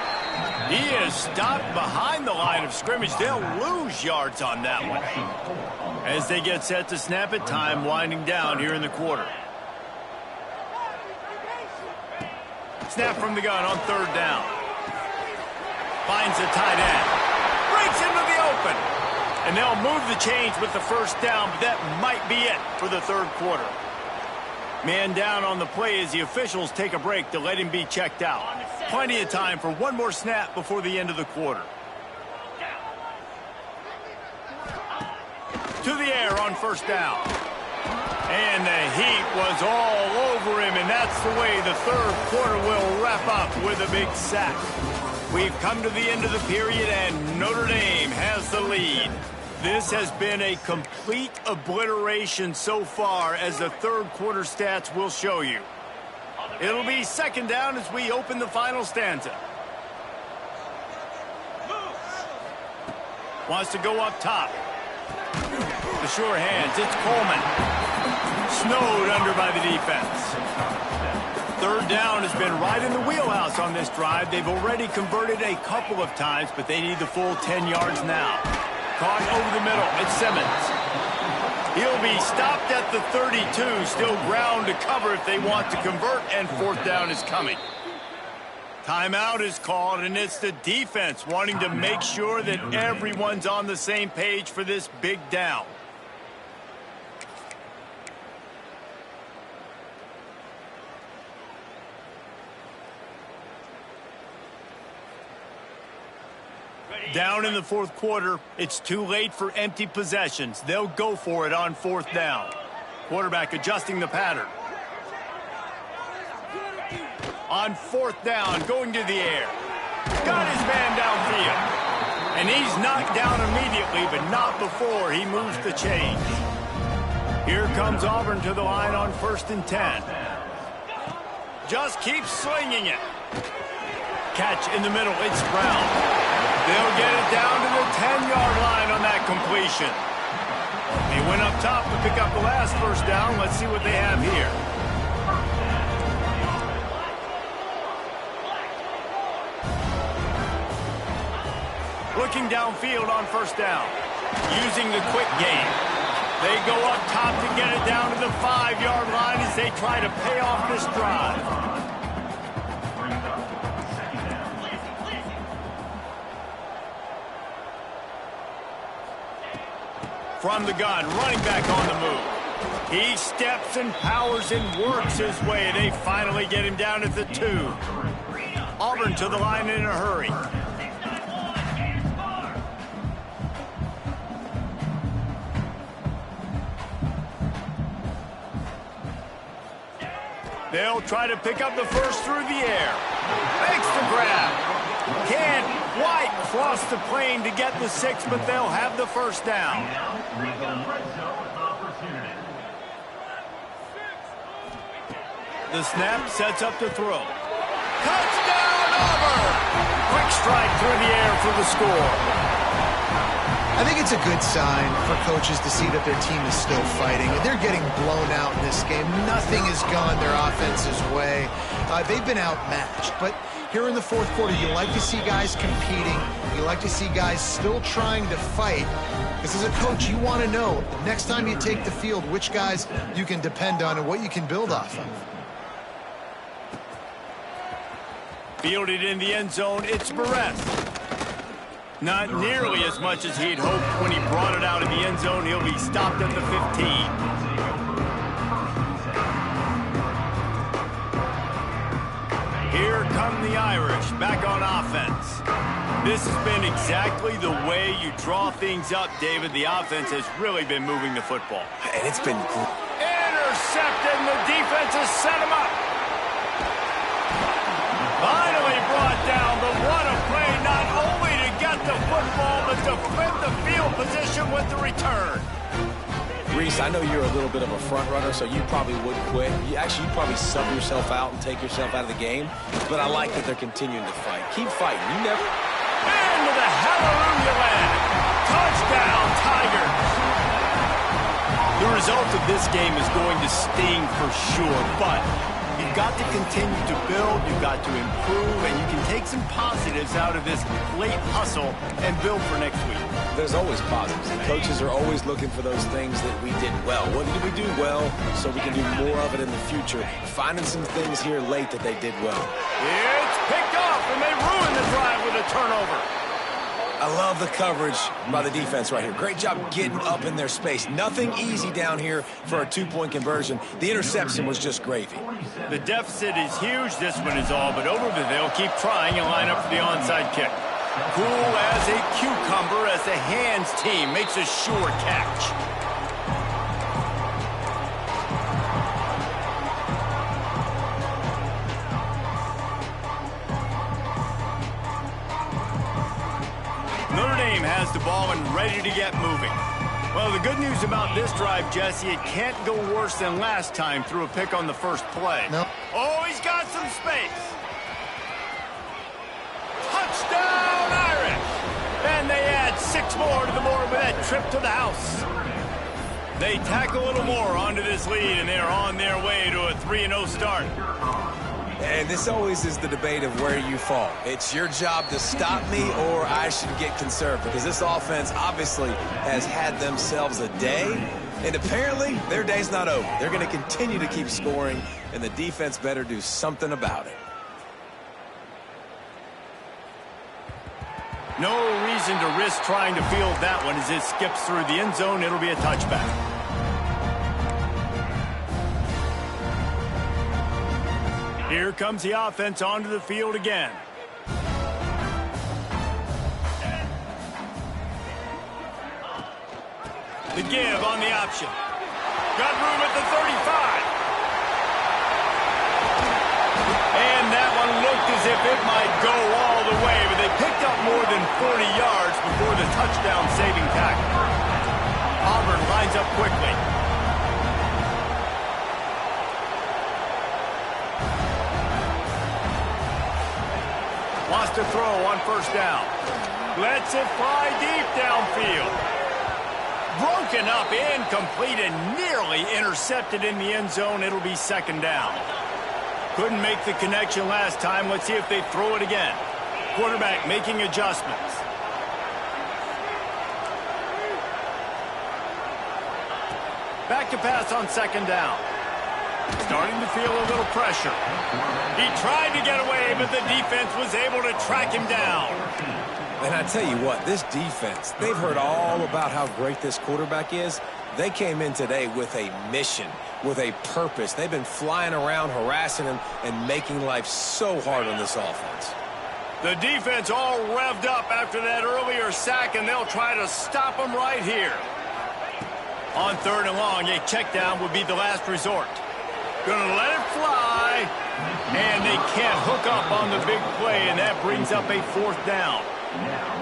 He is stopped behind the line of scrimmage. They'll lose yards on that one. As they get set to snap it, time winding down here in the quarter. Snap from the gun on third down. Finds the tight end. Breaks into the open. And they'll move the chains with the first down, but that might be it for the third quarter. Man down on the play as the officials take a break to let him be checked out. Plenty of time for one more snap before the end of the quarter. To the air on first down. And the heat was all over him, and that's the way the third quarter will wrap up with a big sack. We've come to the end of the period, and Notre Dame has the lead. This has been a complete obliteration so far, as the third quarter stats will show you. It'll be second down as we open the final stanza. Wants to go up top. The sure hands, it's Coleman. Snowed under by the defense. Third down has been right in the wheelhouse on this drive. They've already converted a couple of times, but they need the full 10 yards now. Caught over the middle, it's Simmons. He'll be stopped at the 32, still ground to cover if they want to convert, and fourth down is coming. Timeout is called, and it's the defense wanting to make sure that everyone's on the same page for this big down. Down in the fourth quarter, it's too late for empty possessions. They'll go for it on fourth down. Quarterback adjusting the pattern. On fourth down, going to the air. Got his man downfield. And he's knocked down immediately, but not before he moves the change. Here comes Auburn to the line on 1st and 10. Just keep slinging it. Catch in the middle, it's Brown. They'll get it down to the 10-yard line on that completion. They went up top to pick up the last first down. Let's see what they have here. Looking downfield on first down. Using the quick game. They go up top to get it down to the 5-yard line as they try to pay off this drive. From the gun, running back on the move. He steps and powers and works his way. They finally get him down at the 2. Auburn to the line in a hurry. They'll try to pick up the first through the air. Makes the grab. Can't quite cross the plane to get the 6, but they'll have the first down. The snap sets up the throw. Touchdown, Auburn! Quick strike through the air for the score. I think it's a good sign for coaches to see that their team is still fighting. They're getting blown out in this game. Nothing has gone their offense's way. They've been outmatched. But here in the fourth quarter, you like to see guys competing. You like to see guys still trying to fight. Because as a coach, you want to know, the next time you take the field, which guys you can depend on and what you can build off of. Fielded in the end zone, it's Barres. Not nearly as much as he'd hoped when he brought it out of the end zone. He'll be stopped at the 15. Here come the Irish back on offense. This has been exactly the way you draw things up, David. The offense has really been moving the football. And it's been intercepted, and the defense has set him up. Finally brought down, but what a play, not only to get the football, but to flip the field position with the return. Reese, I know you're a little bit of a front runner, so you probably would quit. You'd probably sub yourself out and take yourself out of the game. But I like that they're continuing to fight. Keep fighting. You never... Into the hallelujah land. Touchdown, Tigers. The result of this game is going to sting for sure, but You've got to continue to build, you've got to improve, and you can take some positives out of this late hustle and build for next week. There's always positives, and coaches are always looking for those things that we did well. What did we do well so we can do more of it in the future? Finding some things here late that they did well. It's picked off, and they ruin the drive with a turnover. I love the coverage by the defense right here. Great job getting up in their space. Nothing easy down here for a two-point conversion. The interception was just gravy. The deficit is huge. This one is all but over, but they'll keep trying and line up for the onside kick. Cool as a cucumber as the hands team makes a sure catch. Notre Dame has the ball and ready to get moving. Well, the good news about this drive, Jesse, it can't go worse than last time through a pick on the first play. No. Oh, he's got some space. Touchdown, Irish! And they add 6 more to the board with that trip to the house. They tack a little more onto this lead, and they're on their way to a 3-0 start. And this always is the debate of where you fall. It's your job to stop me, or I should get conserved, because this offense obviously has had themselves a day, and apparently their day's not over. They're going to continue to keep scoring, and the defense better do something about it. No reason to risk trying to field that one. As it skips through the end zone, it'll be a touchback. Here comes the offense onto the field again. The give on the option. Got room at the 35. And that one looked as if it might go all the way, but they picked up more than 40 yards before the touchdown-saving tackle. Auburn lines up quickly. Wants to throw on first down. Lets it fly deep downfield. Broken up, incomplete, and nearly intercepted in the end zone. It'll be second down. Couldn't make the connection last time. Let's see if they throw it again. Quarterback making adjustments. Back to pass on second down. Starting to feel a little pressure. He tried to get away, but the defense was able to track him down. And I tell you what, this defense, they've heard all about how great this quarterback is. They came in today with a mission, with a purpose. They've been flying around, harassing him, and making life so hard on this offense. The defense all revved up after that earlier sack, and they'll try to stop him right here. On third and long, a check down would be the last resort. Gonna let it fly, and they can't hook up on the big play, and that brings up a fourth down.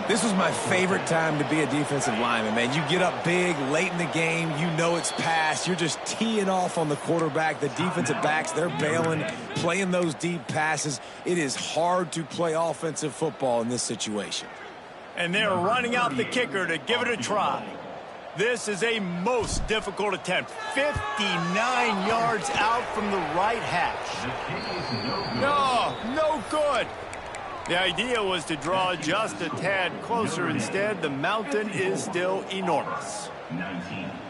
This was my favorite time to be a defensive lineman, man. You get up big, late in the game, you know it's past. You're just teeing off on the quarterback. The defensive backs, they're bailing, playing those deep passes. It is hard to play offensive football in this situation. And they're running out the kicker to give it a try. This is a most difficult attempt. 59 yards out from the right hash. No good. The idea was to draw just a tad closer. Instead, the mountain is still enormous.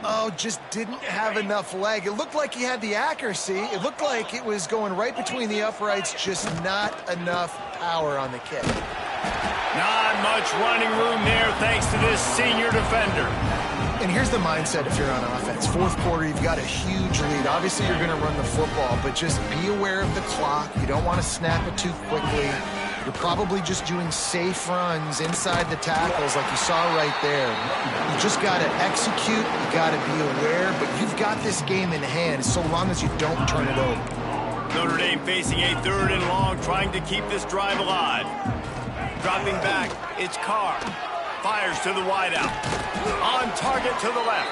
Oh, just didn't have enough leg. It looked like he had the accuracy. It looked like it was going right between the uprights, just not enough power on the kick. Not much running room there thanks to this senior defender. And here's the mindset if you're on offense. Fourth quarter, you've got a huge lead. Obviously, you're going to run the football, but just be aware of the clock. You don't want to snap it too quickly. You're probably just doing safe runs inside the tackles like you saw right there. You just got to execute. You got to be aware, but you've got this game in hand so long as you don't turn it over. Notre Dame facing a third and long, trying to keep this drive alive. Dropping back, it's Carr. Fires to the wideout. On target to the left.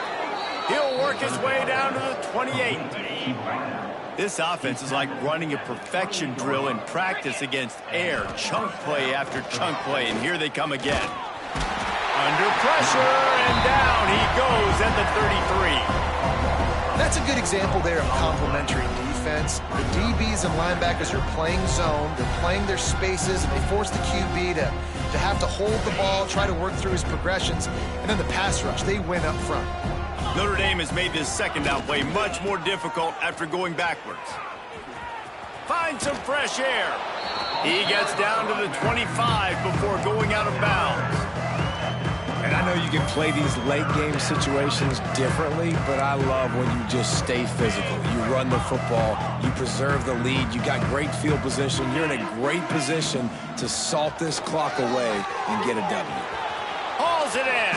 He'll work his way down to the 28. This offense is like running a perfection drill in practice against air. Chunk play after chunk play, and here they come again. Under pressure, and down he goes at the 33. That's a good example there of complementary defense. defense. The DBs and linebackers are playing zone. They're playing their spaces, and they force the QB to have to hold the ball, try to work through his progressions, and then the pass rush. They win up front. Notre Dame has made this second down play much more difficult after going backwards. Find some fresh air. He gets down to the 25 before going out of bounds. And I know you can play these late game situations differently, but I love when you just stay physical. You run the football, you preserve the lead, you got great field position, you're in a great position to salt this clock away and get a W. Hauls it in.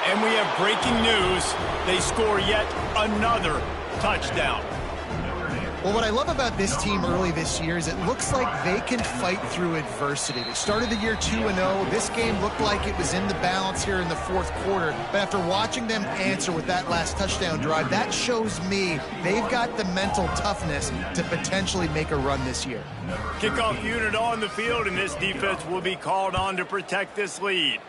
And we have breaking news. They score yet another touchdown. Well, what I love about this team early this year is it looks like they can fight through adversity. They started the year 2-0. This game looked like it was in the balance here in the fourth quarter. But after watching them answer with that last touchdown drive, that shows me they've got the mental toughness to potentially make a run this year. Kickoff unit on the field, and this defense will be called on to protect this lead.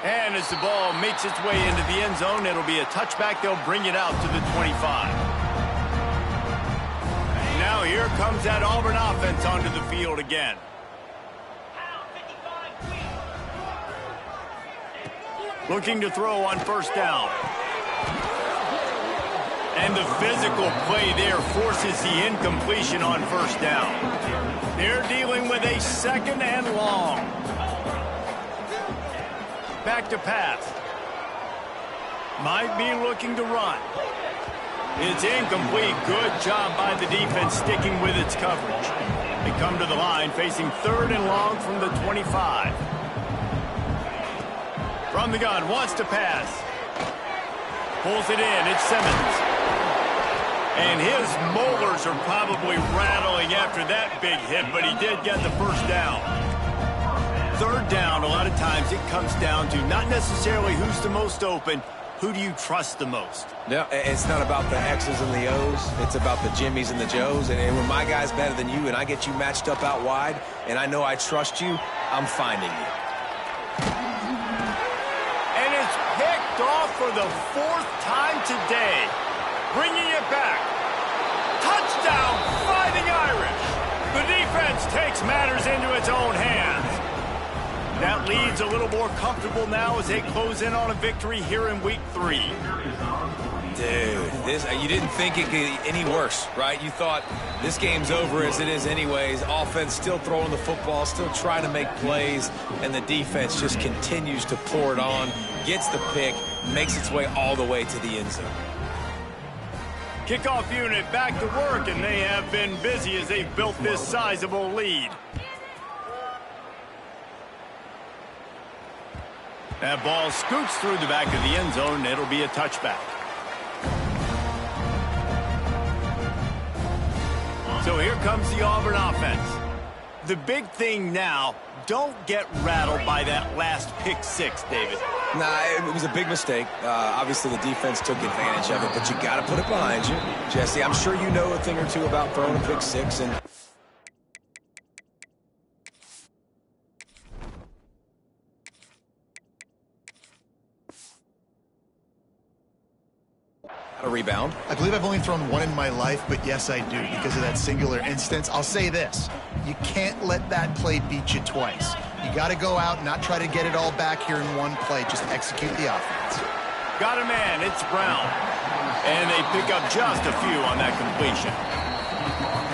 And as the ball makes its way into the end zone, it'll be a touchback. They'll bring it out to the 25. Now here comes that Auburn offense onto the field again. Looking to throw on first down. And the physical play there forces the incompletion on first down. They're dealing with a second and long. Back to pass. Might be looking to run. It's incomplete. Good job by the defense sticking with its coverage. They come to the line facing third and long from the 25. From the gun, wants to pass. Pulls it in. It's Simmons. And his molars are probably rattling after that big hit, but he did get the first down. Third down, a lot of times it comes down to not necessarily who's the most open, who do you trust the most? Yeah, it's not about the X's and the O's. It's about the Jimmies and the Joes. And when my guy's better than you and I get you matched up out wide and I know I trust you, I'm finding you. And it's picked off for the fourth time today. Bringing it back. Touchdown, Fighting Irish. The defense takes matters into its own hands. That lead's a little more comfortable now as they close in on a victory here in week 3. Dude, you didn't think it could get any worse, right? You thought this game's over as it is anyways. Offense still throwing the football, still trying to make plays, and the defense just continues to pour it on, gets the pick, makes its way all the way to the end zone. Kickoff unit back to work, and they have been busy as they've built this sizable lead. That ball scoots through the back of the end zone, and it'll be a touchback. So here comes the Auburn offense. The big thing now, don't get rattled by that last pick six, David. Nah, it was a big mistake. Obviously, the defense took advantage of it, but you got to put it behind you. Jesse, I'm sure you know a thing or two about throwing a pick six, and a rebound. I believe I've only thrown one in my life, but yes, I do because of that singular instance. I'll say this. You can't let that play beat you twice. You got to go out and not try to get it all back here in one play. Just execute the offense. Got a man. It's Brown. And they pick up just a few on that completion.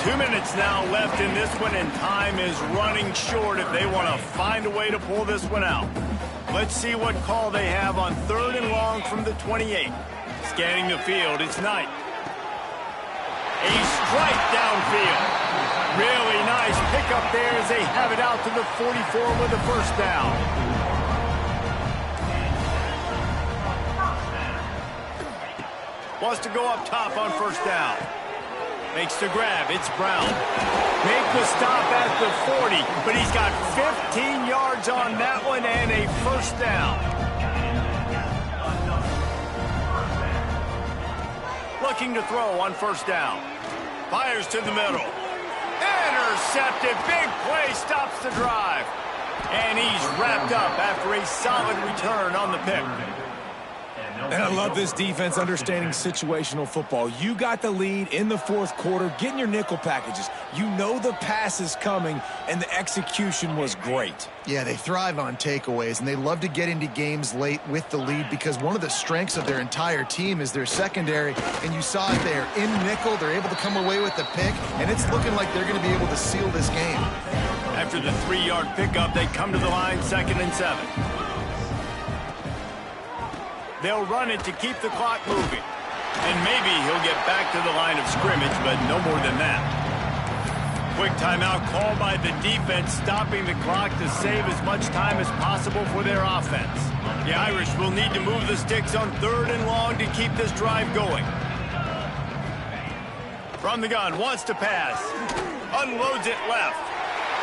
2 minutes now left in this one, and time is running short if they want to find a way to pull this one out. Let's see what call they have on third and long from the 28. Scanning the field, it's Knight. A strike downfield. Really nice pickup there as they have it out to the 44 with a first down. Wants to go up top on first down. Makes the grab, it's Brown. Make the stop at the 40, but he's got 15 yards on that one and a first down. Looking to throw on first down. Fires to the middle. Intercepted. Big play stops the drive. And he's wrapped up after a solid return on the pick. And I love this defense understanding situational football. You got the lead in the fourth quarter, getting your nickel packages. You know the pass is coming, and the execution was great. Yeah, they thrive on takeaways, and they love to get into games late with the lead because one of the strengths of their entire team is their secondary, and you saw it there. In nickel, they're able to come away with the pick, and it's looking like they're going to be able to seal this game. After the 3-yard pickup, they come to the line 2nd and 7. They'll run it to keep the clock moving. And maybe he'll get back to the line of scrimmage, but no more than that. Quick timeout called by the defense, stopping the clock to save as much time as possible for their offense. The Irish will need to move the sticks on 3rd and long to keep this drive going. From the gun, wants to pass. Unloads it left.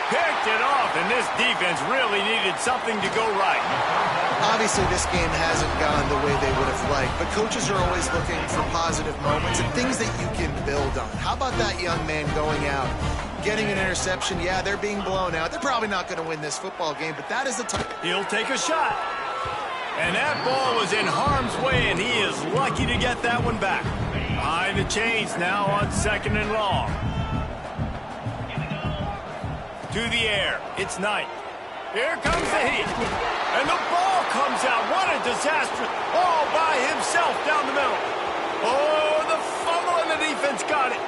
Picked it off, and this defense really needed something to go right. Obviously, this game hasn't gone the way they would have liked, but coaches are always looking for positive moments and things that you can build on. How about that young man going out, getting an interception? Yeah, they're being blown out. They're probably not going to win this football game, but that is the time. He'll take a shot. And that ball was in harm's way, and he is lucky to get that one back. Behind the chains now on 2nd and long. To the air. It's Knight. Here comes the heat. And the ball comes out. What a disaster. All by himself down the middle. Oh, the fumble, and the defense got it.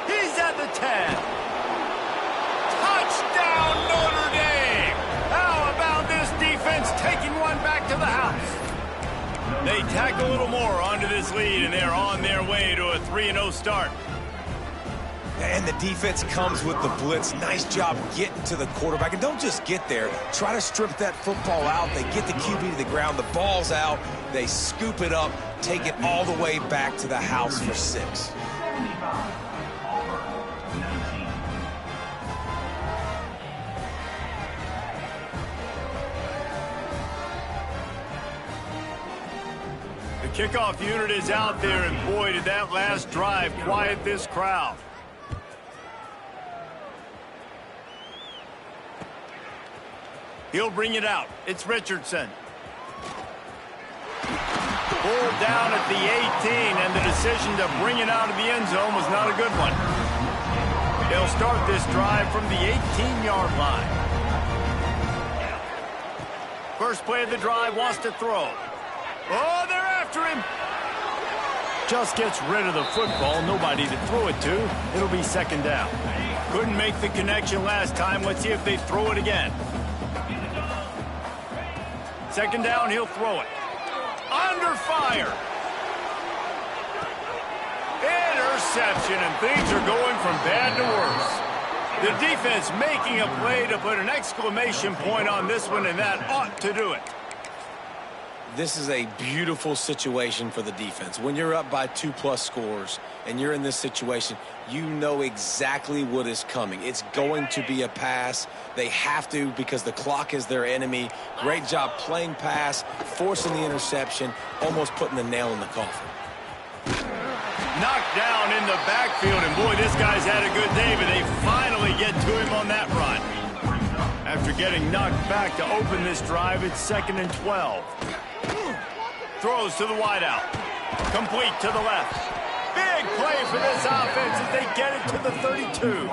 He's at the 10. Touchdown, Notre Dame. How about this defense taking one back to the house? They tack a little more onto this lead, and they're on their way to a 3-0 start. And the defense comes with the blitz. Nice job getting to the quarterback. And don't just get there. Try to strip that football out. They get the QB to the ground. The ball's out. They scoop it up, take it all the way back to the house for 6. The kickoff unit is out there, and boy, did that last drive quiet this crowd. He'll bring it out. It's Richardson. Pulled down at the 18, and the decision to bring it out of the end zone was not a good one. They'll start this drive from the 18-yard line. First play of the drive, wants to throw. Oh, they're after him. Just gets rid of the football. Nobody to throw it to. It'll be 2nd down. Couldn't make the connection last time. Let's see if they throw it again. 2nd down, he'll throw it. Under fire. Interception, and things are going from bad to worse. The defense making a play to put an exclamation point on this one, and that ought to do it. This is a beautiful situation for the defense. When you're up by 2+ scores and you're in this situation, you know exactly what is coming. It's going to be a pass. They have to because the clock is their enemy. Great job playing pass, forcing the interception, almost putting the nail in the coffin. Knocked down in the backfield, and boy, this guy's had a good day, but they finally get to him on that run. After getting knocked back to open this drive, it's 2nd and 12. Throws to the wideout. Complete to the left. Big play for this offense as they get it to the 32.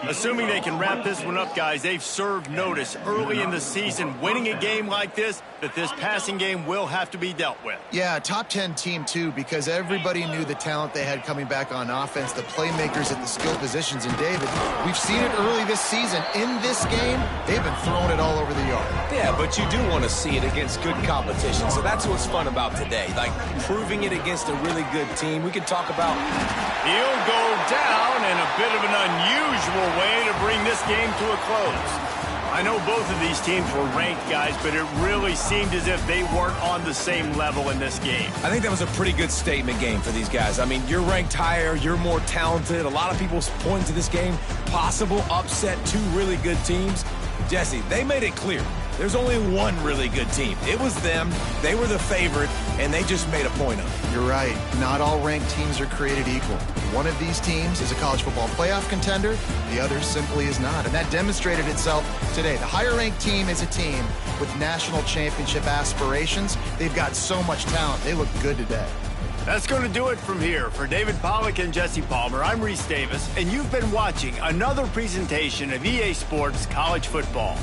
Assuming they can wrap this one up, guys, they've served notice early in the season. Winning a game like this, that this passing game will have to be dealt with. Yeah, top 10 team, too, because everybody knew the talent they had coming back on offense, the playmakers at the skill positions. And, David, we've seen it early this season. In this game, they've been throwing it all over the yard. Yeah, but you do want to see it against good competition. So that's what's fun about today, like proving it against a really good team. We can talk about... He'll go down in a bit of an unusual way to bring this game to a close. I know both of these teams were ranked, guys, but it really seemed as if they weren't on the same level in this game. I think that was a pretty good statement game for these guys. I mean, you're ranked higher, you're more talented. A lot of people point to this game, possible upset, 2 really good teams. Jesse, they made it clear. There's only one really good team. It was them. They were the favorite, and they just made a point of it. You're right. Not all ranked teams are created equal. One of these teams is a college football playoff contender. The other simply is not. And that demonstrated itself today. The higher-ranked team is a team with national championship aspirations. They've got so much talent. They look good today. That's going to do it from here. For David Pollack and Jesse Palmer, I'm Reese Davis, and you've been watching another presentation of EA Sports College Football.